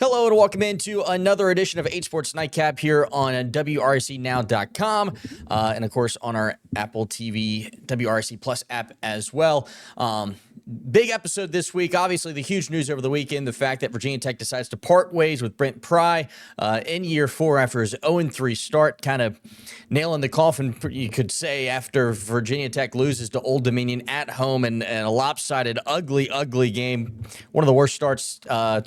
Hello and welcome into another edition of 8Sports Nightcap here on WRCNow.com and, of course, on our Apple TV WRC Plus app as well. Big episode this week. Obviously, the huge news over the weekend, the fact that Virginia Tech decides to part ways with Brent Pry in year 4 after his 0-3 start, kind of nailing the coffin, you could say, after Virginia Tech loses to Old Dominion at home and a lopsided, ugly game. One of the worst starts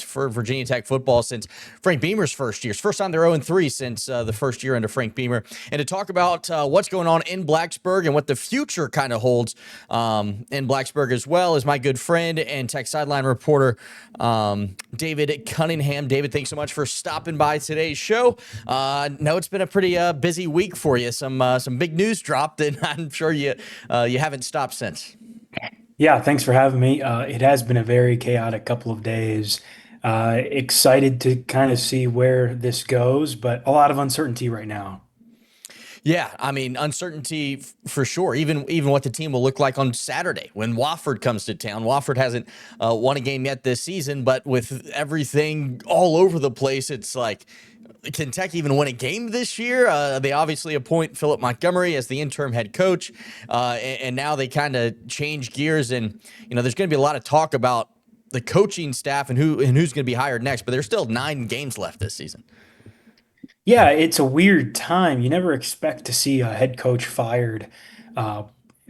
for Virginia Tech football since Frank Beamer's first year. It's the first time they're 0-3 since the first year under Frank Beamer. And to talk about what's going on in Blacksburg and what the future kind of holds in Blacksburg as well is my good friend and Tech Sideline Reporter David Cunningham. David, thanks so much for stopping by today's show. No, it's been a pretty busy week for you. Some big news dropped, and I'm sure you haven't stopped since. Yeah, thanks for having me. It has been a very chaotic couple of days. Excited to kind of see where this goes, but a lot of uncertainty right now. Yeah, I mean, uncertainty for sure. Even what the team will look like on Saturday when Wofford comes to town. Wofford hasn't won a game yet this season, but with everything all over the place, it's like, can Tech even win a game this year? They obviously appoint Philip Montgomery as the interim head coach, and now they kind of change gears. And there's going to be a lot of talk about the coaching staff and who's going to be hired next. But there's still 9 games left this season. Yeah, it's a weird time. You never expect to see a head coach fired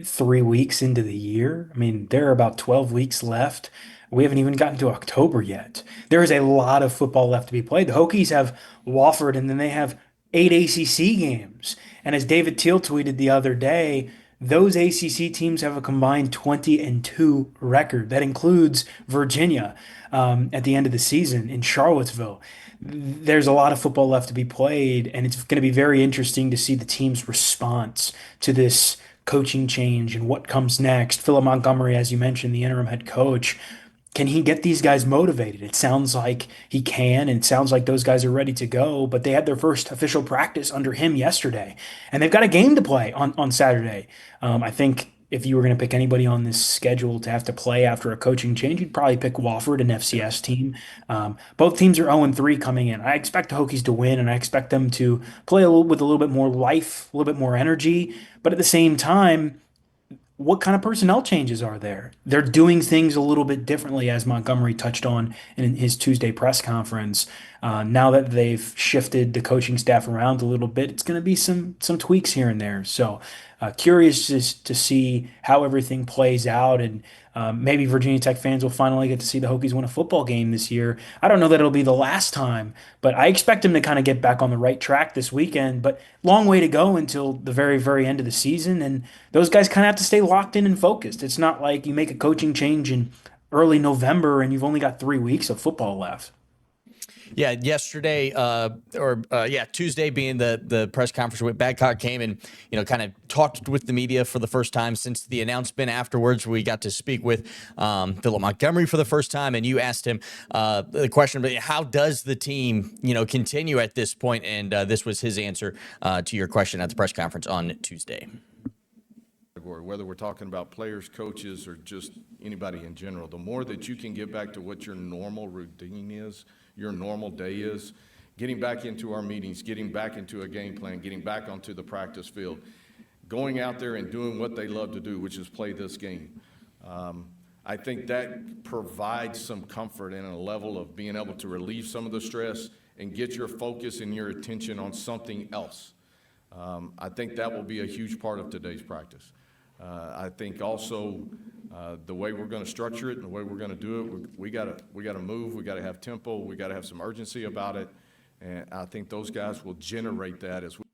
3 weeks into the year. I mean, there are about 12 weeks left. We haven't even gotten to October yet. There is a lot of football left to be played. The Hokies have Wofford, and then they have 8 ACC games. And as David Teal tweeted the other day, those ACC teams have a combined 20-2 record. That includes Virginia at the end of the season in Charlottesville. There's a lot of football left to be played, and it's going to be very interesting to see the team's response to this coaching change and what comes next. Philip Montgomery, as you mentioned, the interim head coach, can he get these guys motivated? It sounds like he can, and it sounds like those guys are ready to go, but they had their first official practice under him yesterday, and they've got a game to play on Saturday. I think if you were going to pick anybody on this schedule to have to play after a coaching change, you'd probably pick Wofford, an FCS team. Both teams are 0-3 coming in. I expect the Hokies to win, and I expect them to play with a little bit more life, a little bit more energy, but at the same time, what kind of personnel changes are there? They're doing things a little bit differently, as Montgomery touched on in his Tuesday press conference. Now that they've shifted the coaching staff around a little bit, it's going to be some tweaks here and there. So curious just to see how everything plays out, and maybe Virginia Tech fans will finally get to see the Hokies win a football game this year. I don't know that it'll be the last time, but I expect them to kind of get back on the right track this weekend. But long way to go until the very, very end of the season, and those guys kind of have to stay locked in and focused. It's not like you make a coaching change in early November and you've only got 3 weeks of football left. Yeah, yesterday Tuesday being the press conference where Babcock came and kind of talked with the media for the first time since the announcement. Afterwards, we got to speak with Philip Montgomery for the first time, and you asked him the question, but how does the team continue at this point? And this was his answer to your question at the press conference on Tuesday. Whether we're talking about players, coaches, or just anybody in general, the more that you can get back to what your normal routine is, your normal day is, getting back into our meetings, getting back into a game plan, getting back onto the practice field, going out there and doing what they love to do, which is play this game. I think that provides some comfort and a level of being able to relieve some of the stress and get your focus and your attention on something else. I think that will be a huge part of today's practice. I think also the way we're going to structure it and the way we're going to do it, we got to move, we got to have tempo, we got to have some urgency about it, and I think those guys will generate that as well.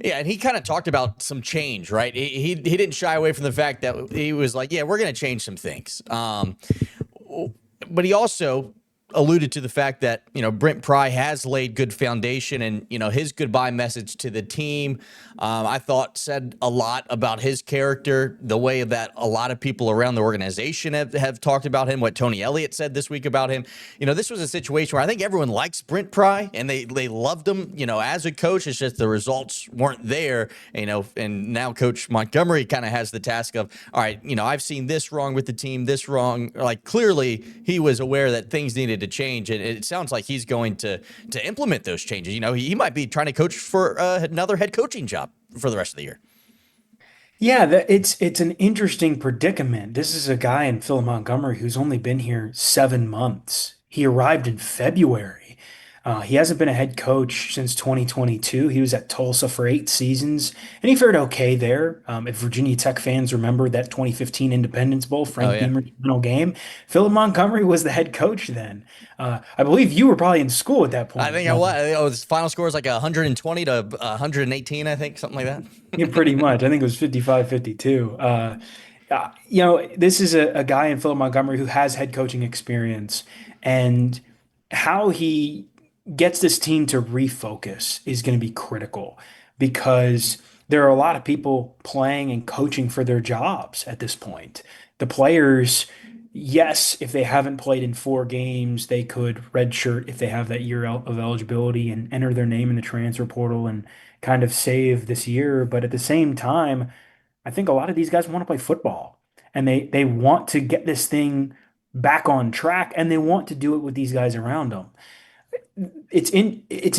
Yeah, and he kind of talked about some change, right? He didn't shy away from the fact that he was like, yeah, we're going to change some things. But he also alluded to the fact that, Brent Pry has laid good foundation, and, his goodbye message to the team, I thought said a lot about his character, the way that a lot of people around the organization have talked about him, what Tony Elliott said this week about him. This was a situation where I think everyone likes Brent Pry, and they loved him, as a coach. It's just the results weren't there, and now Coach Montgomery kind of has the task of, all right, I've seen this wrong with the team, this wrong. Like, clearly he was aware that things needed to change, and it sounds like he's going to implement those changes. He might be trying to coach for another head coaching job for the rest of the year. Yeah, it's an interesting predicament. This is a guy in Phil Montgomery who's only been here 7 months. He arrived in February. He hasn't been a head coach since 2022. He was at Tulsa for 8 seasons, and he fared okay there. If Virginia Tech fans remember that 2015 Independence Bowl, Oh Frank yeah. Beamer's final game, Phil Montgomery was the head coach then. I believe you were probably in school at that I point. think the final score is like 120 to 118, I think, something like that. Yeah, pretty much. I think it was 55-52. This is a guy in Philip Montgomery who has head coaching experience, and how he gets this team to refocus is going to be critical because there are a lot of people playing and coaching for their jobs at this point. The players, yes, if they haven't played in 4 games, they could redshirt if they have that year of eligibility and enter their name in the transfer portal and kind of save this year. But at the same time, I think a lot of these guys want to play football and they want to get this thing back on track and they want to do it with these guys around them. It's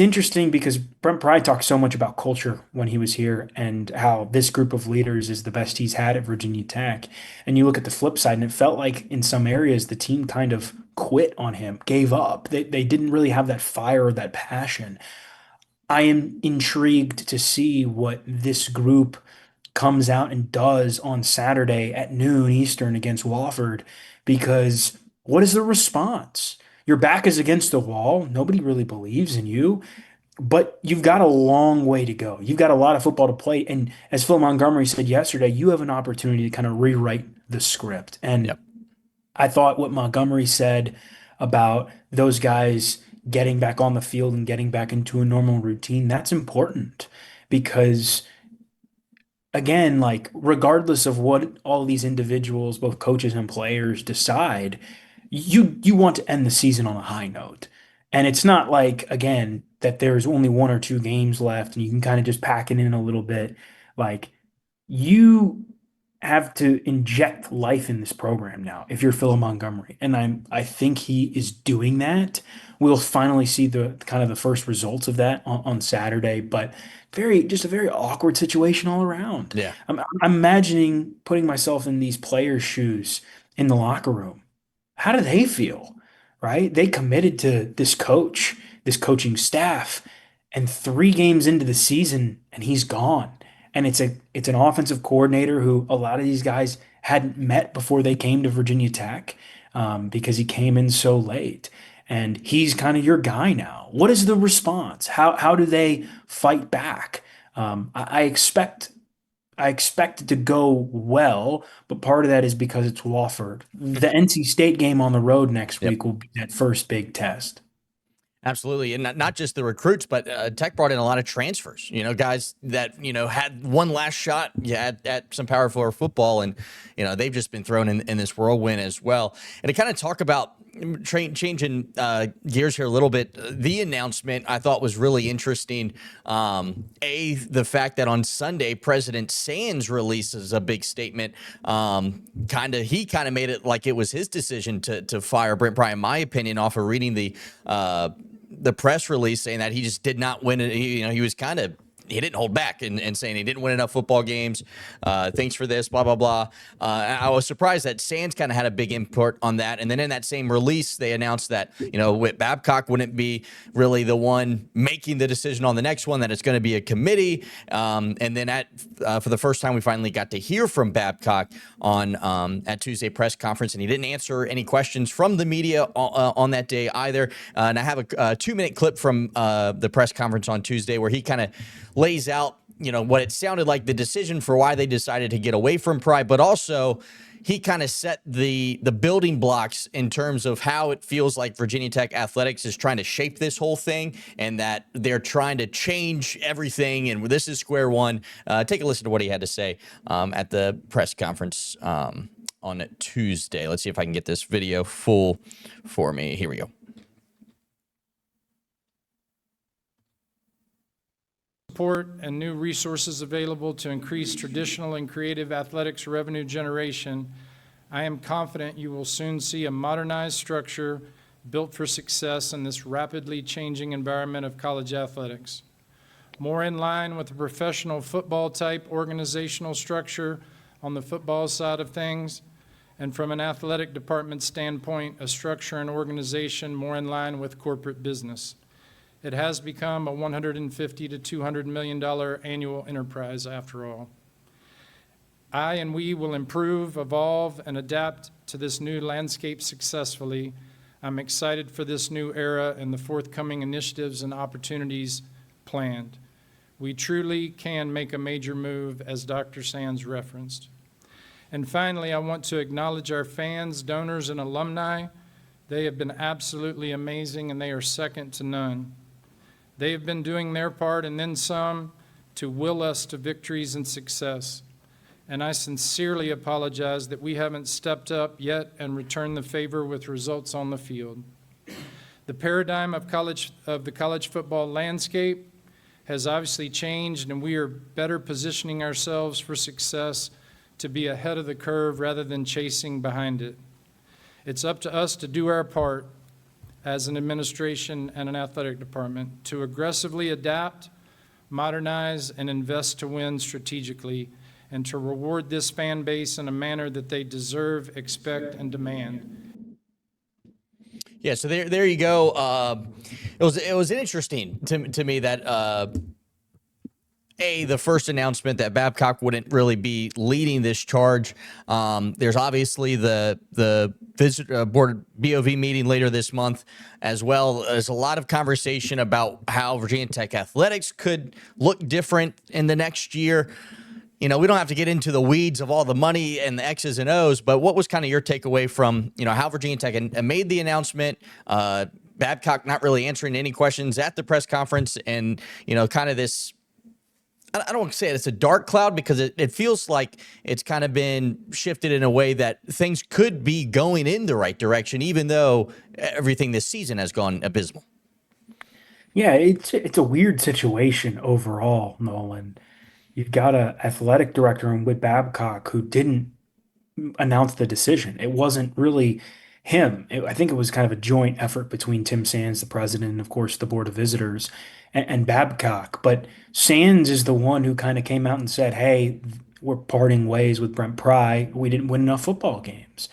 interesting because Brent Pry talked so much about culture when he was here and how this group of leaders is the best he's had at Virginia Tech. And you look at the flip side, and it felt like in some areas the team kind of quit on him, gave up. They didn't really have that fire or that passion. I am intrigued to see what this group comes out and does on Saturday at noon Eastern against Wofford, because what is the response? Your back is against the wall. Nobody really believes in you, but you've got a long way to go. You've got a lot of football to play. And as Phil Montgomery said yesterday, you have an opportunity to kind of rewrite the script. And Yep. I thought what Montgomery said about those guys getting back on the field and getting back into a normal routine, that's important because again, like regardless of what all these individuals, both coaches and players decide, you want to end the season on a high note. And it's not like, again, that there's only 1 or 2 games left and you can kind of just pack it in a little bit. Like you have to inject life in this program now if you're Phil Montgomery. And I think he is doing that. We'll finally see the kind of the first results of that on Saturday, but just a very awkward situation all around. Yeah. I'm imagining putting myself in these players' shoes in the locker room. How do they feel? Right? They committed to this coach, this coaching staff, and 3 games into the season, and he's gone. And it's an offensive coordinator who a lot of these guys hadn't met before they came to Virginia Tech, because he came in so late. And he's kind of your guy now. What is the response? How do they fight back? I expect it to go well, but part of that is because it's Wofford. The NC State game on the road next Yep. week will be that first big test. Absolutely. And not just the recruits, but Tech brought in a lot of transfers, guys that, had one last shot at some Power 4 football. And, they've just been thrown in this whirlwind as well. And to kind of talk about changing gears here a little bit, the announcement I thought was really interesting. The fact that on Sunday, President Sands releases a big statement. He kind of made it like it was his decision to fire Brent Pry, in my opinion, off of reading the press release saying that he just did not win it. He was he didn't hold back and saying he didn't win enough football games. Thanks for this, blah, blah, blah. I was surprised that Sands kind of had a big input on that. And then in that same release, they announced that, Whit Babcock wouldn't be really the one making the decision on the next one, that it's going to be a committee. And then for the first time, we finally got to hear from Babcock at Tuesday press conference, and he didn't answer any questions from the media on that day either. And I have a 2-minute clip from the press conference on Tuesday where he kind of lays out, what it sounded like the decision for why they decided to get away from Pry, but also he kind of set the building blocks in terms of how it feels like Virginia Tech athletics is trying to shape this whole thing, and that they're trying to change everything, and this is square one. Take a listen to what he had to say at the press conference on Tuesday. Let's see if I can get this video full for me. Here we go. Support and new resources available to increase traditional and creative athletics revenue generation, I am confident you will soon see a modernized structure built for success in this rapidly changing environment of college athletics. More in line with the professional football type organizational structure on the football side of things, and from an athletic department standpoint, a structure and organization more in line with corporate business. It has become a $150 to $200 million annual enterprise after all. I and we will improve, evolve, and adapt to this new landscape successfully. I'm excited for this new era and the forthcoming initiatives and opportunities planned. We truly can make a major move, as Dr. Sands referenced. And finally, I want to acknowledge our fans, donors, and alumni. They have been absolutely amazing, and they are second to none. They have been doing their part and then some to will us to victories and success. And I sincerely apologize that we haven't stepped up yet and returned the favor with results on the field. The paradigm of the college football landscape has obviously changed, and we are better positioning ourselves for success to be ahead of the curve rather than chasing behind it. It's up to us to do our part as an administration and an athletic department to aggressively adapt, modernize, and invest to win strategically, and to reward this fan base in a manner that they deserve, expect, and demand. Yeah, so there you go. It was interesting to me that the first announcement that Babcock wouldn't really be leading this charge. There's obviously the visit board BOV meeting later this month, as well as a lot of conversation about how Virginia Tech athletics could look different in the next year. You know, we don't have to get into the weeds of all the money and the X's and O's, but what was kind of your takeaway from, how Virginia Tech made the announcement, Babcock not really answering any questions at the press conference, and, kind of this, I don't want to say it's a dark cloud, because it feels like it's kind of been shifted in a way that things could be going in the right direction, even though everything this season has gone abysmal. Yeah, it's a weird situation overall, Nolan. You've got a athletic director in Whit Babcock who didn't announce the decision. It wasn't really him. I think it was kind of a joint effort between Tim Sands, the president, and of course the board of visitors, and Babcock. But Sands is the one who kind of came out and said, "Hey, we're parting ways with Brent Pry. We didn't win enough football games."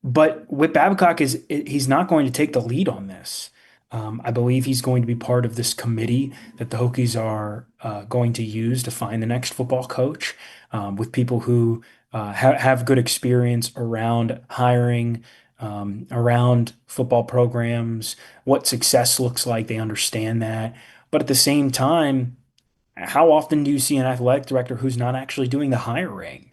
But with Babcock he's not going to take the lead on this. I believe he's going to be part of this committee that the Hokies are going to use to find the next football coach, with people who have good experience around hiring, around football programs, what success looks like. They understand that. But at the same time, how often do you see an athletic director who's not actually doing the hiring?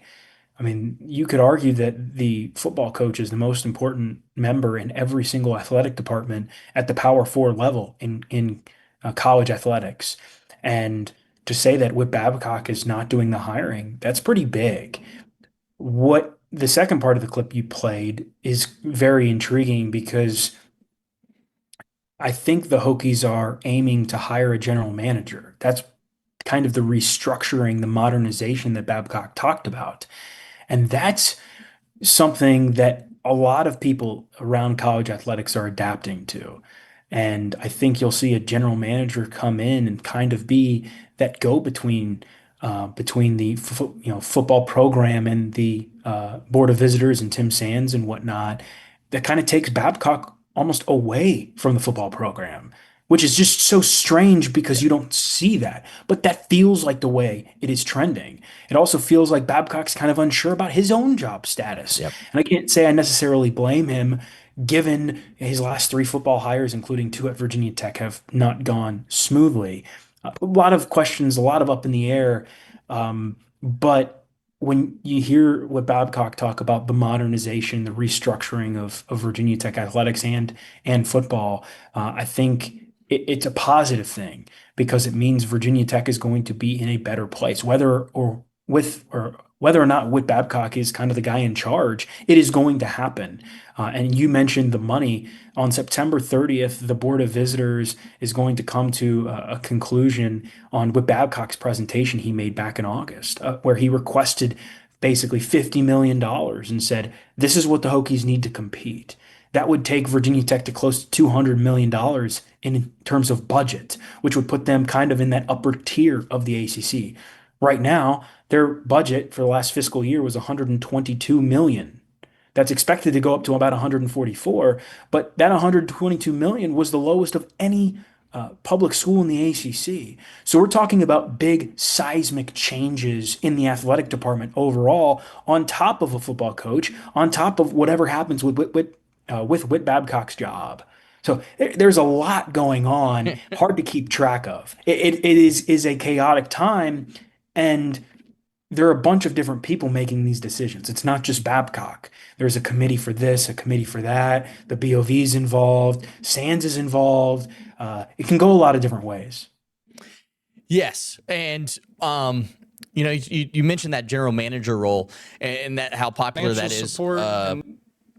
I mean, you could argue that the football coach is the most important member in every single athletic department at the Power Four level in college athletics. And to say that Whit Babcock is not doing the hiring, that's pretty big. What the second part of the clip you played is very intriguing, because I think the Hokies are aiming to hire a general manager. That's kind of the restructuring, the modernization that Babcock talked about. And that's something that a lot of people around college athletics are adapting to. And I think you'll see a general manager come in and kind of be that go-between between the football program and the board of visitors and Tim Sands and whatnot. That kind of takes Babcock almost away from the football program, which is just so strange because you don't see that. But that feels like the way it is trending. It also feels like Babcock's kind of unsure about his own job status. Yep. And I can't say I necessarily blame him, given his last three football hires, including two at Virginia Tech, have not gone smoothly. A lot of questions, a lot of up in the air. But when you hear what Babcock talk about the modernization, the restructuring of Virginia Tech athletics and football, I think it's a positive thing, because it means Virginia Tech is going to be in a better place, whether or not Whit Babcock is kind of the guy in charge. It is going to happen. And you mentioned the money. On September 30th, the Board of Visitors is going to come to a conclusion on Whit Babcock's presentation he made back in August, where he requested basically $50 million and said, this is what the Hokies need to compete. That would take Virginia Tech to close to $200 million in terms of budget, which would put them kind of in that upper tier of the ACC. Right now, their budget for the last fiscal year was 122 million. That's expected to go up to about 144, but that 122 million was the lowest of any public school in the ACC. So we're talking about big seismic changes in the athletic department overall, on top of a football coach, on top of whatever happens with Whit Babcock's job. So there's a lot going on, hard to keep track of. It is a chaotic time, and there are a bunch of different people making these decisions. It's not just Babcock. There's a committee for this, a committee for that. The BOV's involved. Sands is involved. It can go a lot of different ways. Yes, and you mentioned that general manager role and that how popular that Financial is support and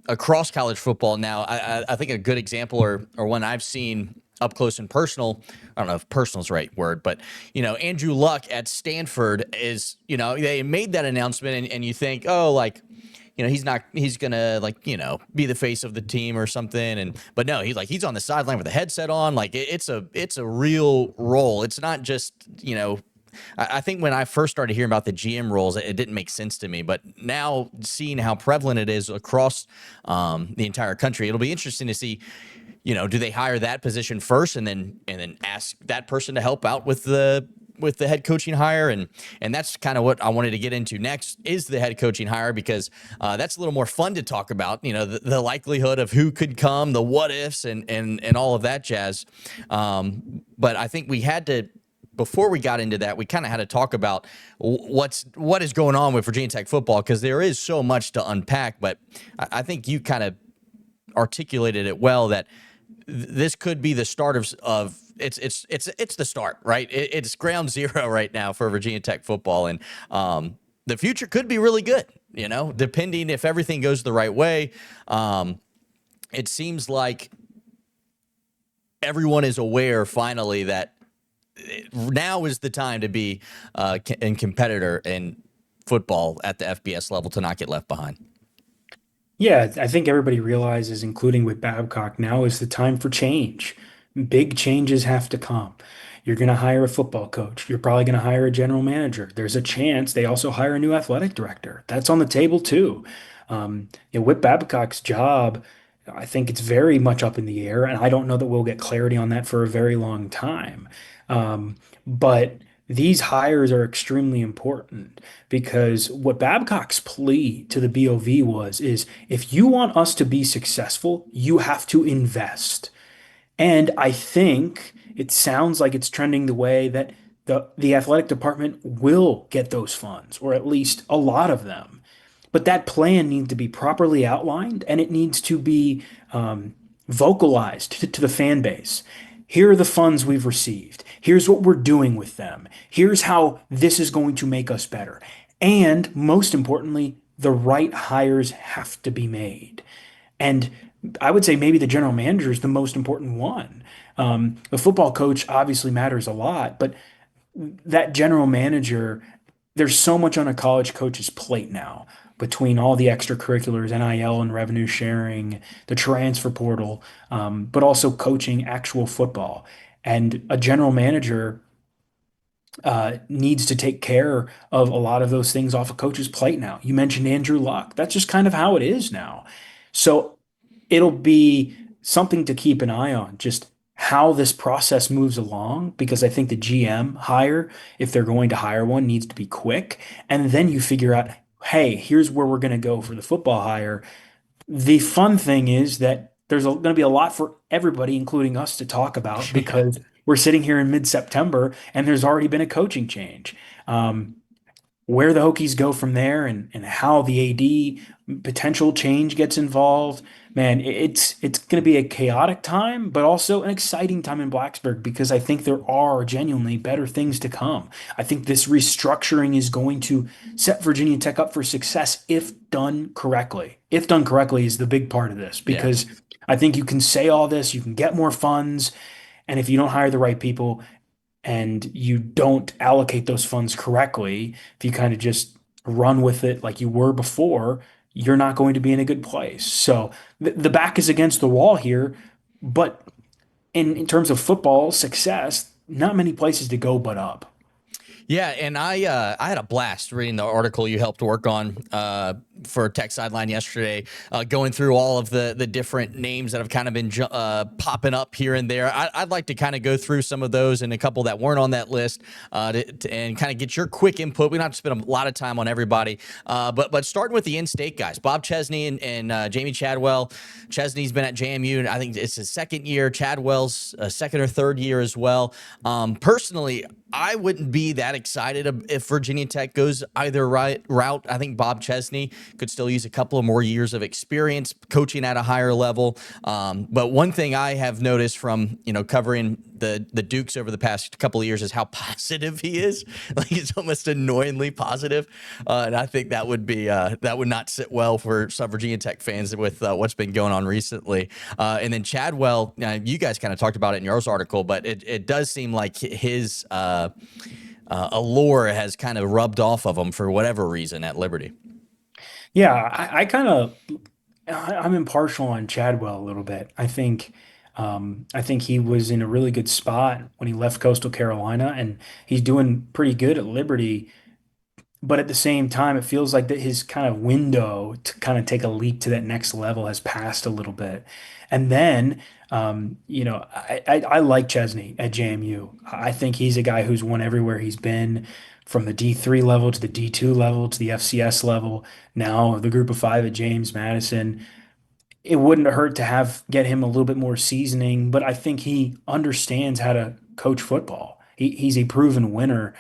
across college football now. I think a good example or one I've seen up close and personal, I don't know if personal is the right word, but Andrew Luck at Stanford is, they made that announcement and you think, oh, like, he's gonna be the face of the team or something. But no, he's on the sideline with a headset on. Like it's a real role. It's not just, I think when I first started hearing about the GM roles, it didn't make sense to me. But now seeing how prevalent it is across the entire country, it'll be interesting to see, do they hire that position first and then ask that person to help out with the head coaching hire, and that's kind of what I wanted to get into next is the head coaching hire, because that's a little more fun to talk about. The likelihood of who could come, the what ifs, and all of that jazz. But I think we had to. Before we got into that, we kind of had to talk about what is going on with Virginia Tech football, because there is so much to unpack. But I think you kind of articulated it well that this could be the start of it's the start, right? It's ground zero right now for Virginia Tech football, and the future could be really good. Depending if everything goes the right way. It seems like everyone is aware finally that now is the time to be a competitor in football at the FBS level to not get left behind. Yeah, I think everybody realizes, including with Babcock, now is the time for change. Big changes have to come. You're going to hire a football coach. You're probably going to hire a general manager. There's a chance they also hire a new athletic director. That's on the table too. With Babcock's job, I think it's very much up in the air, and I don't know that we'll get clarity on that for a very long time. But these hires are extremely important, because what Babcock's plea to the BOV is if you want us to be successful, you have to invest. And I think it sounds like it's trending the way that the athletic department will get those funds, or at least a lot of them. But that plan needs to be properly outlined, and it needs to be vocalized to the fan base. Here are the funds we've received. Here's what we're doing with them. Here's how this is going to make us better. And most importantly, the right hires have to be made. And I would say maybe the general manager is the most important one. The football coach obviously matters a lot, but that general manager, there's so much on a college coach's plate now, between all the extracurriculars, NIL and revenue sharing, the transfer portal, but also coaching actual football. And a general manager needs to take care of a lot of those things off a coach's plate now. You mentioned Andrew Luck. That's just kind of how it is now. So it'll be something to keep an eye on, just how this process moves along, because I think the GM hire, if they're going to hire one, needs to be quick. And then you figure out, hey, here's where we're going to go for the football hire. The fun thing is that there's going to be a lot for everybody, including us, to talk about, because we're sitting here in mid-September and there's already been a coaching change. Where the Hokies go from there, and how the AD potential change gets involved, man, it's going to be a chaotic time, but also an exciting time in Blacksburg, because I think there are genuinely better things to come. I think this restructuring is going to set Virginia Tech up for success if done correctly. If done correctly is the big part of this, because I think you can say all this, you can get more funds, and if you don't hire the right people, and you don't allocate those funds correctly, if you kind of just run with it like you were before, you're not going to be in a good place. So the back is against the wall here, but in terms of football success, not many places to go but up. Yeah, and I had a blast reading the article you helped work on for Tech Sideline yesterday, going through all of the different names that have kind of been popping up here and there. I'd like to kind of go through some of those and a couple that weren't on that list and kind of get your quick input. We don't have to spend a lot of time on everybody, but starting with the in-state guys, Bob Chesney and Jamie Chadwell. Chesney's been at JMU, and I think it's his second year. Chadwell's second or third year as well. Personally, I wouldn't be that excited if Virginia Tech goes either route. I think Bob Chesney could still use a couple of more years of experience coaching at a higher level. But one thing I have noticed from covering the Dukes over the past couple of years is how positive he is. Like, he's almost annoyingly positive, and I think that would not sit well for some Virginia Tech fans with what's been going on recently. And then Chadwell, you guys kind of talked about it in your article, but it does seem like his allure has kind of rubbed off of him for whatever reason at Liberty. Yeah, I'm impartial on Chadwell a little bit. I think he was in a really good spot when he left Coastal Carolina, and he's doing pretty good at Liberty. But at the same time, it feels like that his kind of window to kind of take a leap to that next level has passed a little bit. And then, I like Chesney at JMU. I think he's a guy who's won everywhere he's been, from the D3 level to the D2 level to the FCS level. Now the Group of Five at James Madison. It wouldn't hurt to get him a little bit more seasoning, but I think he understands how to coach football. He's a proven winner.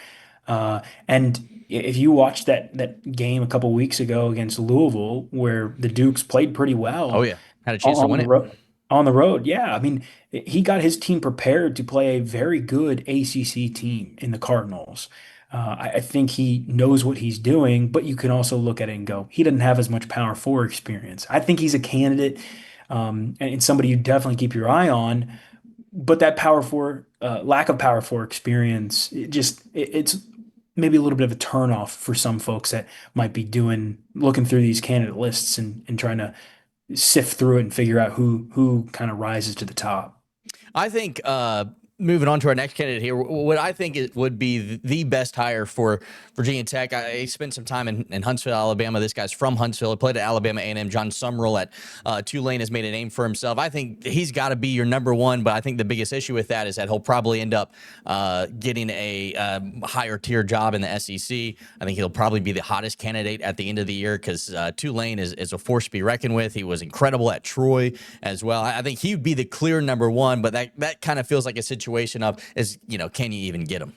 And if you watched that game a couple weeks ago against Louisville, where the Dukes played pretty well, Oh yeah, had a chance to win it. On the road, yeah. I mean, he got his team prepared to play a very good ACC team in the Cardinals. I think he knows what he's doing, but you can also look at it and go, he doesn't have as much Power Four experience. I think he's a candidate, and somebody you definitely keep your eye on. But that Power Four, lack of Power Four experience, it's maybe a little bit of a turnoff for some folks that might be looking through these candidate lists and trying to sift through it and figure out who kind of rises to the top. I think moving on to our next candidate here, what I think it would be the best hire for Virginia Tech. I spent some time in Huntsville, Alabama. This guy's from Huntsville. He played at Alabama A&M. John Summerall at Tulane has made a name for himself. I think he's got to be your number one, but I think the biggest issue with that is that he'll probably end up getting a higher tier job in the SEC. I think he'll probably be the hottest candidate at the end of the year because Tulane is a force to be reckoned with. He was incredible at Troy as well. I think he would be the clear number one, but that kind of feels like a situation of can you even get him?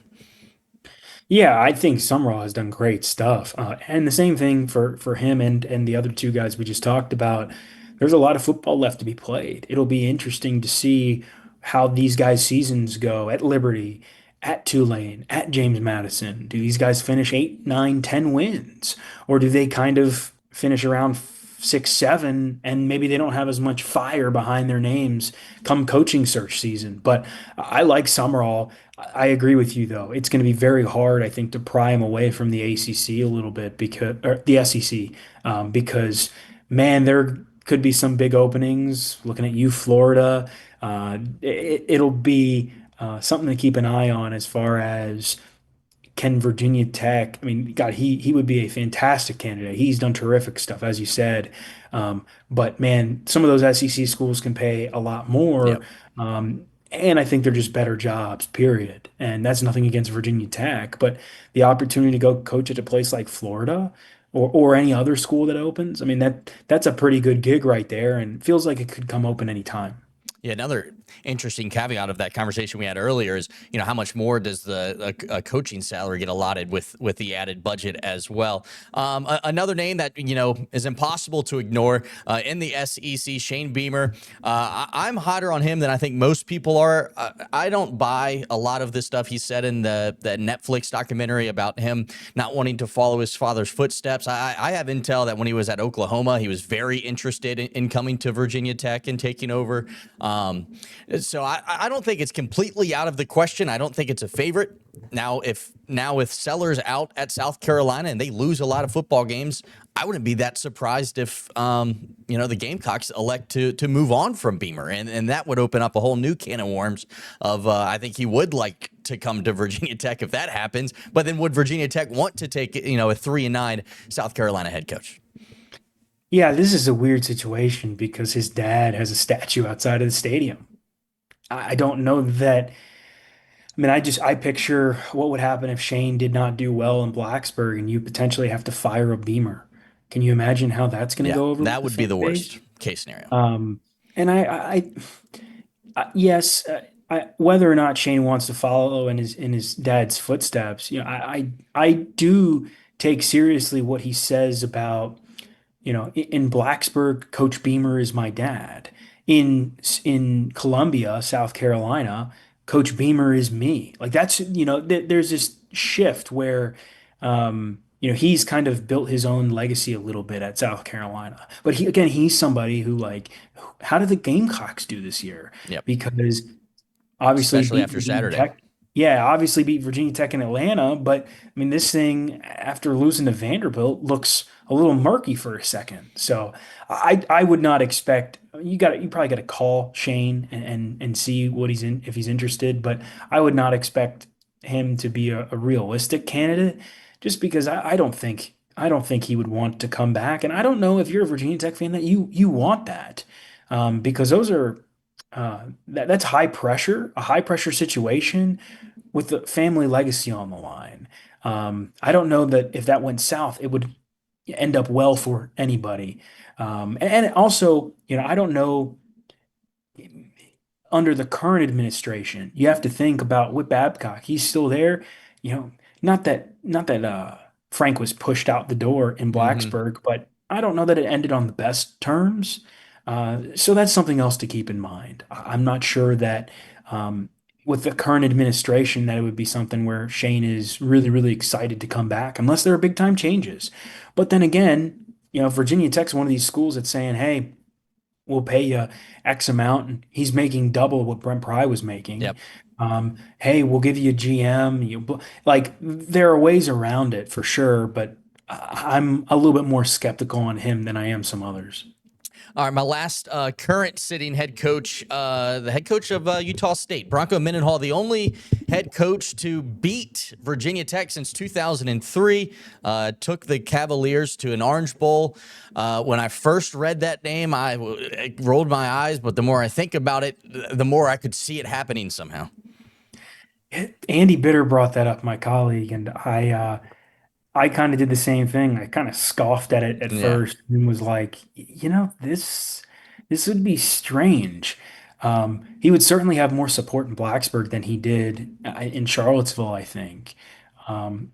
Yeah, I think Summerall has done great stuff. And the same thing for him and the other two guys we just talked about. There's a lot of football left to be played. It'll be interesting to see how these guys' seasons go at Liberty, at Tulane, at James Madison. Do these guys finish 8, 9, 10 wins? Or do they kind of finish around 6, 7, and maybe they don't have as much fire behind their names come coaching search season? But I like Summerall. I agree with you, though. It's going to be very hard, I think, to pry him away from the ACC a little bit or the SEC, because, man, there could be some big openings. Looking at you, Florida, it'll be something to keep an eye on as far as can Virginia Tech. I mean, God, he would be a fantastic candidate. He's done terrific stuff, as you said. But man, some of those SEC schools can pay a lot more. Yep. And I think they're just better jobs, period. And that's nothing against Virginia Tech, but the opportunity to go coach at a place like Florida or any other school that opens, I mean, that's a pretty good gig right there, and feels like it could come open anytime. Yeah, another interesting caveat of that conversation we had earlier is, how much more does the coaching salary get allotted with the added budget as well? Another name that, is impossible to ignore in the SEC, Shane Beamer. I'm hotter on him than I think most people are. I don't buy a lot of this stuff he said in the Netflix documentary about him not wanting to follow his father's footsteps. I have intel that when he was at Oklahoma, he was very interested in coming to Virginia Tech and taking over. So I don't think it's completely out of the question. I don't think it's a favorite. Now with Sellers out at South Carolina and they lose a lot of football games, I wouldn't be that surprised if the Gamecocks elect to move on from Beamer, and that would open up a whole new can of worms. I think he would like to come to Virginia Tech if that happens, but then would Virginia Tech want to take a 3-9 South Carolina head coach? Yeah, this is a weird situation because his dad has a statue outside of the stadium. I don't know that. I mean, I picture what would happen if Shane did not do well in Blacksburg and you potentially have to fire a Beamer. Can you imagine how that's going to Yeah, go over with that the would be fan the base? worst case scenario. And yes, whether or not Shane wants to follow in his dad's footsteps, I do take seriously what he says about, in Blacksburg, Coach Beamer is my dad. In Columbia, South Carolina, Coach Beamer is me. Like that's, there's this shift where, he's kind of built his own legacy a little bit at South Carolina. But he's somebody who like, how did the Gamecocks do this year? Yep. Because obviously Especially beat after Virginia Saturday. Tech. Yeah, obviously beat Virginia Tech in Atlanta, but I mean this thing after losing to Vanderbilt looks a little murky for a second. So I would not expect you probably got to call Shane and see what he's in if he's interested, but I would not expect him to be a realistic candidate just because I don't think he would want to come back. And I don't know if you're a Virginia Tech fan that you want that. Because those are that's a high pressure situation with the family legacy on the line. I don't know that if that went south, it would end up well for anybody. And also, I don't know under the current administration, you have to think about Whit Babcock. He's still there. Not that Frank was pushed out the door in Hmm. Blacksburg, but I don't know that it ended on the best terms. So that's something else to keep in mind. I'm not sure that with the current administration that it would be something where Shane is really, really excited to come back, unless there are big time changes. But then again, Virginia Tech's one of these schools that's saying, "Hey, we'll pay you X amount," and he's making double what Brent Pry was making. Yep. Hey, we'll give you a GM. Like there are ways around it for sure, but I'm a little bit more skeptical on him than I am some others. All right, my last current sitting head coach, the head coach of Utah State, Bronco Mendenhall, the only head coach to beat Virginia Tech since 2003, took the Cavaliers to an Orange Bowl. When I first read that name, I rolled my eyes, but the more I think about it, the more I could see it happening somehow. Andy Bitter brought that up, my colleague, and I kind of did the same thing. I kind of scoffed at it at Yeah. first and was like, this would be strange. He would certainly have more support in Blacksburg than he did in Charlottesville, I think.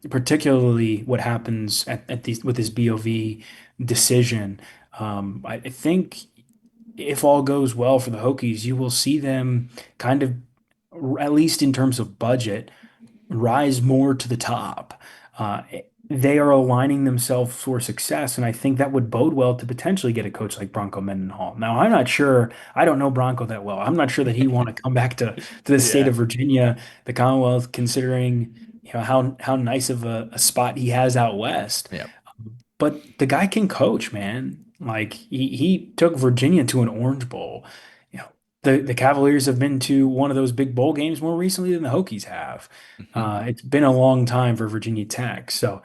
Particularly what happens at these with his BOV decision. I think if all goes well for the Hokies, you will see them kind of, at least in terms of budget, rise more to the top. Uh, they are aligning themselves for success, and I think that would bode well to potentially get a coach like Bronco Mendenhall. Now, I'm not sure. I don't know Bronco that well. I'm not sure that he want to come back to the state Yeah. of Virginia, the Commonwealth, considering how nice of a spot he has out west. Yep. But the guy can coach, man. Like he took Virginia to an Orange Bowl. The Cavaliers have been to one of those big bowl games more recently than the Hokies have. It's been a long time for Virginia Tech, so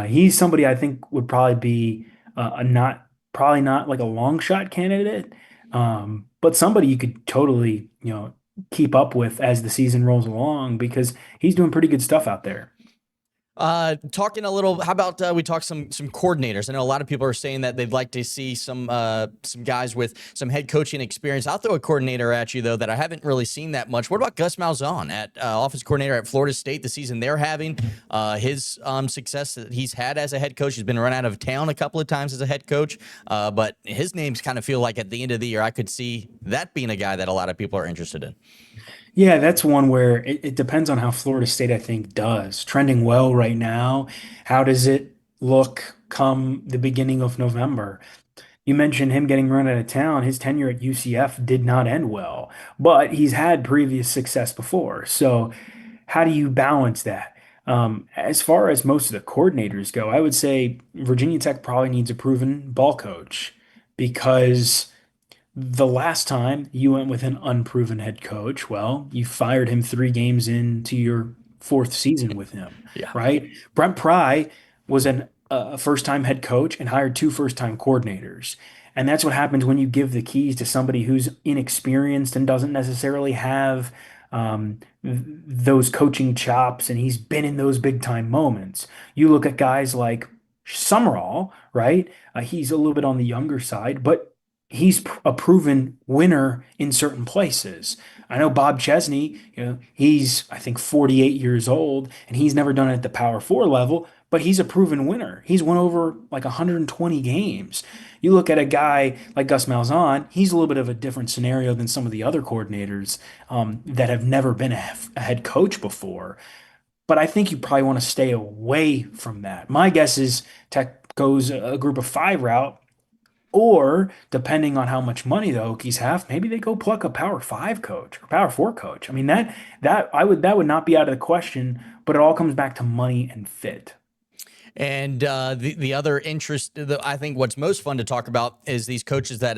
he's somebody I think would probably be a not probably not like a long shot candidate, but somebody you could totally keep up with as the season rolls along because he's doing pretty good stuff out there. Talking a little, how about we talk some coordinators? I know a lot of people are saying that they'd like to see some guys with some head coaching experience. I'll throw a coordinator at you though that I haven't really seen that much. What about Gus Malzahn at offense coordinator at Florida State? The season they're having, his success that he's had as a head coach. He's been run out of town a couple of times as a head coach, but his names kind of feel like at the end of the year I could see that being a guy that a lot of people are interested in. Yeah, that's one where it depends on how Florida State, I think, does. Trending well right now. How does it look come the beginning of November? You mentioned him getting run out of town. His tenure at UCF did not end well, but he's had previous success before. So, how do you balance that? As far as most of the coordinators go, I would say Virginia Tech probably needs a proven ball coach because the last time you went with an unproven head coach, well, you fired him 3 games into your fourth season with him, Yeah. right? Brent Pry was a first-time head coach and hired 2 first-time coordinators. And that's what happens when you give the keys to somebody who's inexperienced and doesn't necessarily have those coaching chops, and he's been in those big-time moments. You look at guys like Summerall, right? He's a little bit on the younger side, but a proven winner in certain places. I know Bob Chesney, he's I think 48 years old and he's never done it at the Power 4 level, but he's a proven winner. He's won over like 120 games. You look at a guy like Gus Malzahn, he's a little bit of a different scenario than some of the other coordinators that have never been a head coach before. But I think you probably want to stay away from that. My guess is Tech goes a group of 5 route, or depending on how much money the Hokies have, maybe they go pluck a Power 5 coach or Power 4 coach. I mean that would not be out of the question, but it all comes back to money and fit. And the other interest, I think what's most fun to talk about is these coaches that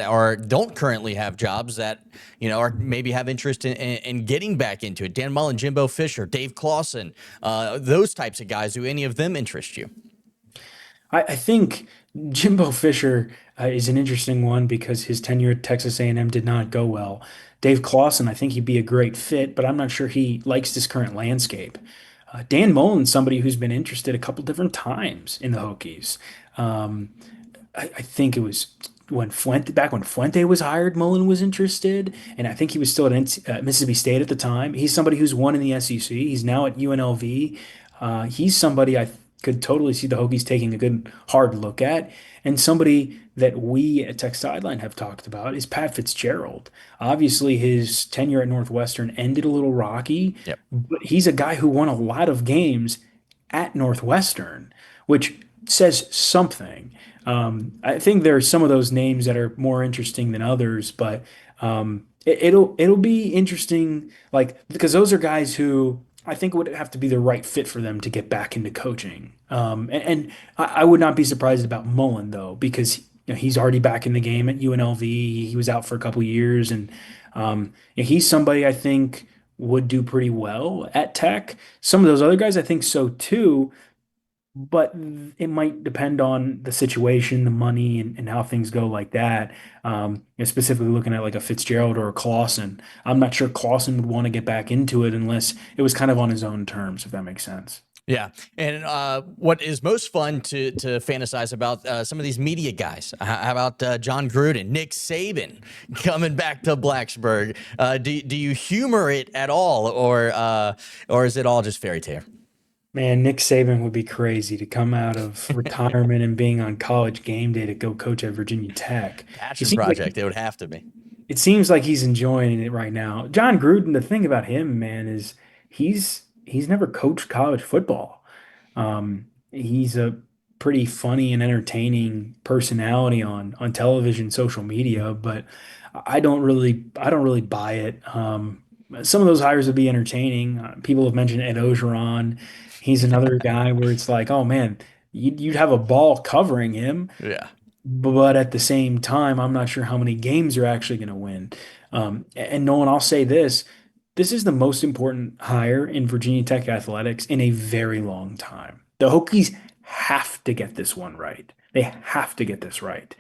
don't currently have jobs that, are maybe have interest in getting back into it. Dan Mullen, Jimbo Fisher, Dave Clawson, those types of guys. Do any of them interest you? I think Jimbo Fisher is an interesting one because his tenure at Texas A&M did not go well. Dave Clawson, I think he'd be a great fit, but I'm not sure he likes this current landscape. Dan Mullen's somebody who's been interested a couple different times in the Hokies. Um, I think it was back when Fuente was hired, Mullen was interested, and I think he was still at Mississippi State at the time. He's somebody who's won in the SEC. He's now at UNLV. He's somebody I could totally see the Hokies taking a good hard look at, and somebody that we at Tech Sideline have talked about is Pat Fitzgerald. Obviously, his tenure at Northwestern ended a little rocky, Yep. but he's a guy who won a lot of games at Northwestern, which says something. I think there are some of those names that are more interesting than others, but it'll be interesting, like because those are guys who I think would have to be the right fit for them to get back into coaching. And I would not be surprised about Mullen though, because he's already back in the game at UNLV. He was out for a couple years, and he's somebody I think would do pretty well at Tech. Some of those other guys I think so too, but it might depend on the situation, the money, and how things go like that. Specifically looking at like a Fitzgerald or a Clawson. I'm not sure Clawson would want to get back into it unless it was kind of on his own terms, if that makes sense. Yeah, and what is most fun to fantasize about some of these media guys? How about John Gruden, Nick Saban coming back to Blacksburg? Do you humor it at all, or is it all just fairy tale? Man, Nick Saban would be crazy to come out of retirement and being on College Game Day to go coach at Virginia Tech. It Passion seems like project, it would have to be. it seems like he's enjoying it right now. John Gruden, the thing about him, man, is he's never coached college football. He's a pretty funny and entertaining personality on television, social media, but I don't really buy it. Some of those hires would be entertaining. People have mentioned Ed Ogeron. He's another guy where it's like, oh man, you'd have a ball covering him, Yeah. but at the same time, I'm not sure how many games you're actually going to win. And Nolan, I'll say this. This is the most important hire in Virginia Tech athletics in a very long time. The Hokies have to get this one right. They have to get this right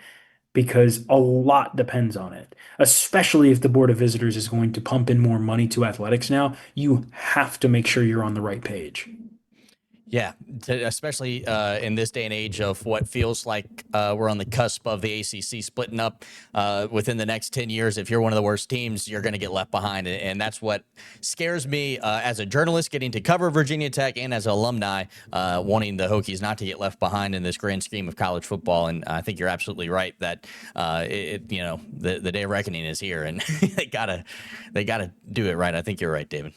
because a lot depends on it, especially if the Board of Visitors is going to pump in more money to athletics now. You have to make sure you're on the right page. Yeah, especially in this day and age of what feels like we're on the cusp of the ACC splitting up within the next 10 years. If you're one of the worst teams, you're going to get left behind. And that's what scares me as a journalist getting to cover Virginia Tech and as an alumni wanting the Hokies not to get left behind in this grand scheme of college football. And I think you're absolutely right that the day of reckoning is here and they gotta do it right. I think you're right, David.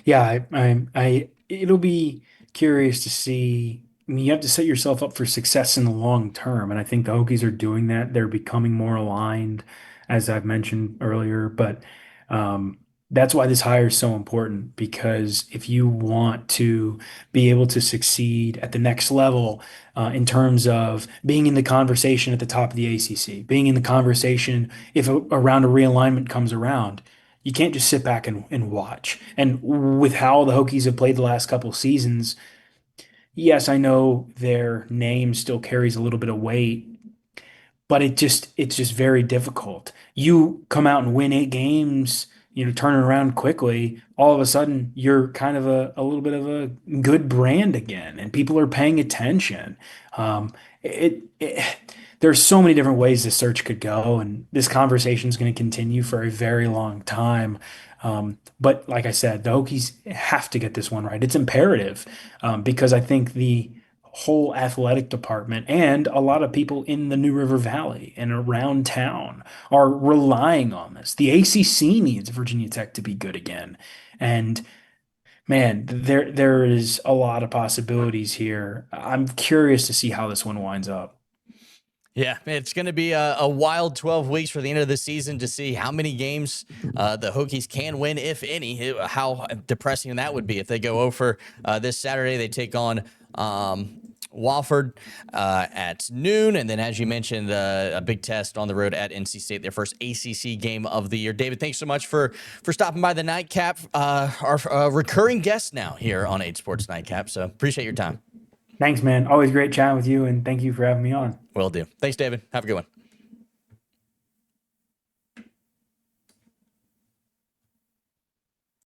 Yeah, it'll be curious to see mean, you have to set yourself up for success in the long term. And I think the Hokies are doing that. They're becoming more aligned, as I've mentioned earlier. But um, that's why this hire is so important, because if you want to be able to succeed at the next level, in terms of being in the conversation at the top of the ACC, being in the conversation if a round of realignment comes around, you can't just sit back and watch. And with how the Hokies have played the last couple seasons, yes, I know their name still carries a little bit of weight, but it's just very difficult. You come out and win 8 games, turn it around quickly. All of a sudden, you're kind of a little bit of a good brand again, and people are paying attention. Um, it there's so many different ways this search could go, and this conversation is going to continue for a very long time. But like I said, the Hokies have to get this one right. It's imperative, because I think the whole athletic department and a lot of people in the New River Valley and around town are relying on this. The ACC needs Virginia Tech to be good again. And man, there is a lot of possibilities here. I'm curious to see how this one winds up. Yeah, it's going to be a wild 12 weeks for the end of the season to see how many games the Hokies can win, if any. How depressing that would be if they go over this Saturday. They take on Wofford at noon. And then, as you mentioned, a big test on the road at NC State, their first ACC game of the year. David, thanks so much for stopping by the Nightcap, our recurring guest now here on 8Sports Nightcap. So appreciate your time. Thanks, man. Always great chatting with you, and thank you for having me on. Will do. Thanks, David. Have a good one.